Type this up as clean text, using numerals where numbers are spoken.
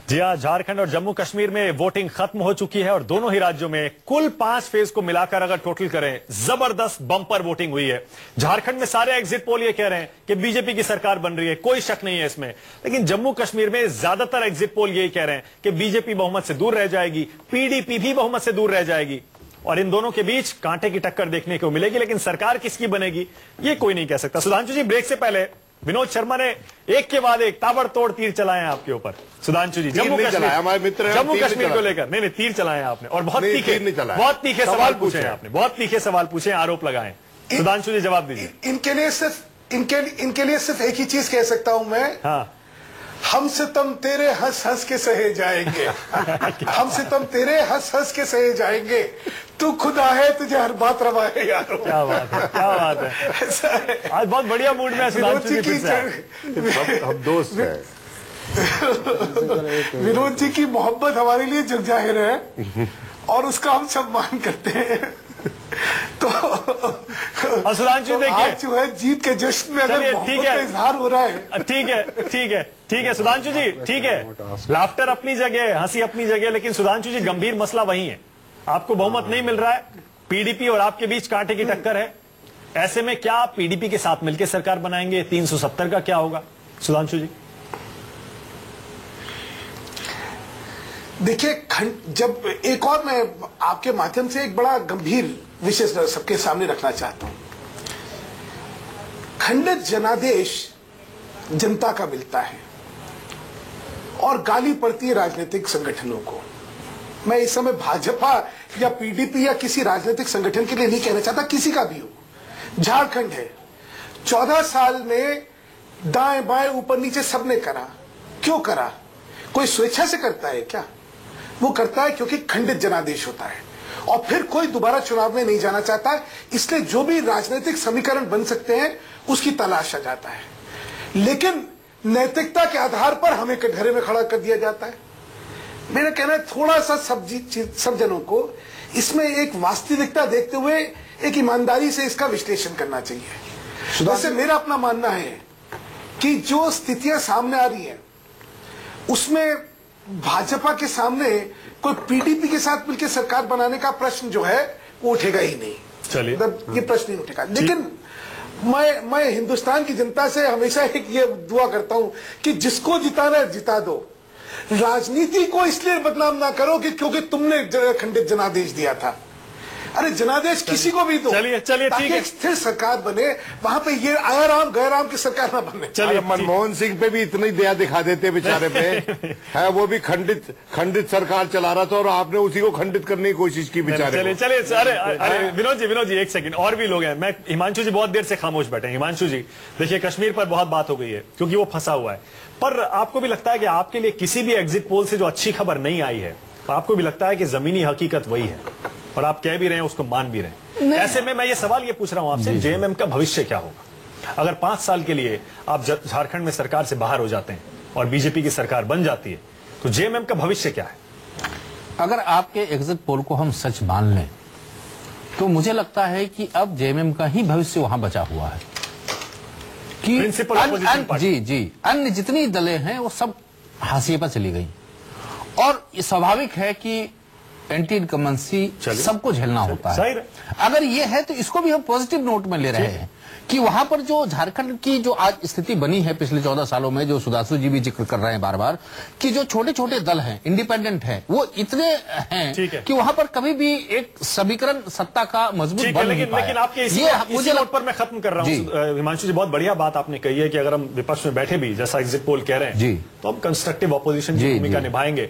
जी हाँ, झारखंड और जम्मू कश्मीर में वोटिंग खत्म हो चुकी है और दोनों ही राज्यों में कुल 5 फेज को मिलाकर अगर टोटल करें, जबरदस्त बम्पर वोटिंग हुई है। झारखंड में सारे एग्जिट पोल ये कह रहे हैं कि बीजेपी की सरकार बन रही है, कोई शक नहीं है इसमें। लेकिन जम्मू कश्मीर में ज्यादातर एग्जिट पोल यही कह रहे हैं कि बीजेपी बहुमत से दूर रह जाएगी, पीडीपी भी बहुमत से दूर रह जाएगी और इन दोनों के बीच कांटे की टक्कर देखने को मिलेगी। लेकिन सरकार किसकी बनेगी ये कोई नहीं कह सकता। सुधांशु जी, ब्रेक से पहले विनोद शर्मा ने एक के बाद एक ताबड़तोड़ तीर चलाए हैं आपके ऊपर। सुधांशु जी, जम्मू कश्मीर को लेकर नहीं तीर चलाए हैं आपने और बहुत तीखे सवाल पूछे हैं आपने, बहुत तीखे सवाल पूछे, आरोप लगाए। सुधांशु जी जवाब दीजिए। इनके लिए सिर्फ एक ही चीज कह सकता हूं मैं, हाँ, हम सितम तेरे हंस हंस के सहे जाएंगे। हम सितम तेरे हंस हंस के सहे जाएंगे, तू खुदा है तुझे हर बात रवा है यार। क्या बात है, क्या बात है। आज बहुत बढ़िया मूड में हम दोस्त हैं। विनोद जी की मोहब्बत हमारे लिए जग जाहिर है और उसका हम सम्मान करते हैं। तो सुधांशु देखिए, जो है जीत के जश्न में अगर मोहब्बत का इजहार हो रहा है, ठीक है सुधांशु जी, ठीक है, लाफ्टर अपनी जगह, हंसी अपनी जगह, लेकिन सुधांशु जी गंभीर मसला वही है, आपको बहुमत नहीं मिल रहा है, पीडीपी और आपके बीच कांटे की टक्कर है। ऐसे में क्या आप पीडीपी के साथ मिलकर सरकार बनाएंगे? 370 का क्या होगा सुधांशु जी? देखिए, जब एक और मैं आपके माध्यम से एक बड़ा गंभीर विषय सबके सामने रखना चाहता हूं। खंडित जनादेश जनता का मिलता है और गाली पड़ती है राजनीतिक संगठनों को। मैं इस समय भाजपा या पीडीपी या किसी राजनीतिक संगठन के लिए नहीं कहना चाहता, किसी का भी हो। झारखंड है, 14 साल में दाएं बाएं ऊपर नीचे सबने करा। क्यों करा? कोई स्वेच्छा से करता है क्या? वो करता है क्योंकि खंडित जनादेश होता है और फिर कोई दोबारा चुनाव में नहीं जाना चाहता, इसलिए जो भी राजनीतिक समीकरण बन सकते हैं उसकी तलाश आ जाता है। लेकिन नैतिकता के आधार पर हमें कटघरे में खड़ा कर दिया जाता है। मेरा कहना है थोड़ा सा सब जनों को इसमें एक वास्तविकता देखते हुए एक ईमानदारी से इसका विश्लेषण करना चाहिए। वैसे मेरा अपना मानना है कि जो स्थितियां सामने आ रही हैं उसमें भाजपा के सामने कोई पीडीपी के साथ मिलकर सरकार बनाने का प्रश्न जो है वो उठेगा ही नहीं। चलिए, ये प्रश्न नहीं उठेगा। लेकिन मैं हिंदुस्तान की जनता से हमेशा एक ये दुआ करता हूं कि जिसको जिताना है जिता दो, राजनीति को इसलिए बदनाम ना करो कि क्योंकि तुमने खंडित जनादेश दिया था। अरे जनादेश किसी को भी दो, चलिए ठीक है, स्थिर सरकार बने, वहां पे ये आयाराम गैराम की सरकार ना बने। चलिए, मनमोहन सिंह पे भी इतनी दया दिखा देते बेचारे पे है, वो भी खंडित सरकार चला रहा था और आपने उसी को खंडित करने की कोशिश की बेचारे। चलिए अरे विनोद जी एक सेकंड, और भी लोग हैं। मैं हिमांशु जी बहुत देर से खामोश बैठे हैं। हिमांशु जी देखिए, कश्मीर पर बहुत बात हो गई है क्योंकि वो फंसा हुआ है, पर आपको भी लगता है कि आपके लिए किसी भी एग्जिट पोल से जो अच्छी खबर नहीं आई है, आपको भी लगता है कि जमीनी हकीकत वही है और आप कह भी रहे हैं, उसको मान भी रहे हैं? ऐसे में मैं ये सवाल ये पूछ रहा हूं आपसे, जेएमएम का भविष्य क्या होगा? अगर 5 साल के लिए आप झारखंड में सरकार से बाहर हो जाते हैं और बीजेपी की सरकार बन जाती है तो जेएमएम का भविष्य क्या है? अगर आपके एग्जिट पोल को हम सच मान लें तो मुझे लगता है कि अब जेएमएम का ही भविष्य वहां बचा हुआ है कि अन्य जितनी दलें हैं वो सब हाशिए पर चली गई और स्वाभाविक है कि एंटी इनकम्बेंसी सबको झेलना होता है। अगर ये है तो इसको भी हम पॉजिटिव नोट में ले रहे हैं कि वहां पर जो झारखंड की जो आज स्थिति बनी है पिछले 14 सालों में, जो सुधांशु जी भी जिक्र कर रहे हैं बार बार, कि जो छोटे छोटे दल हैं, इंडिपेंडेंट हैं, वो इतने हैं कि वहां पर कभी भी एक समीकरण सत्ता का मजबूत बन नहीं पाया। लेकिन आपके इसी नोट पर मैं खत्म कर रहा हूँ हिमांशु जी, बहुत बढ़िया बात आपने कही है कि अगर हम विपक्ष में बैठे भी जैसा एग्जिट पोल कह रहे हैं तो हम कंस्ट्रक्टिव ऑपोजिशन की भूमिका निभाएंगे।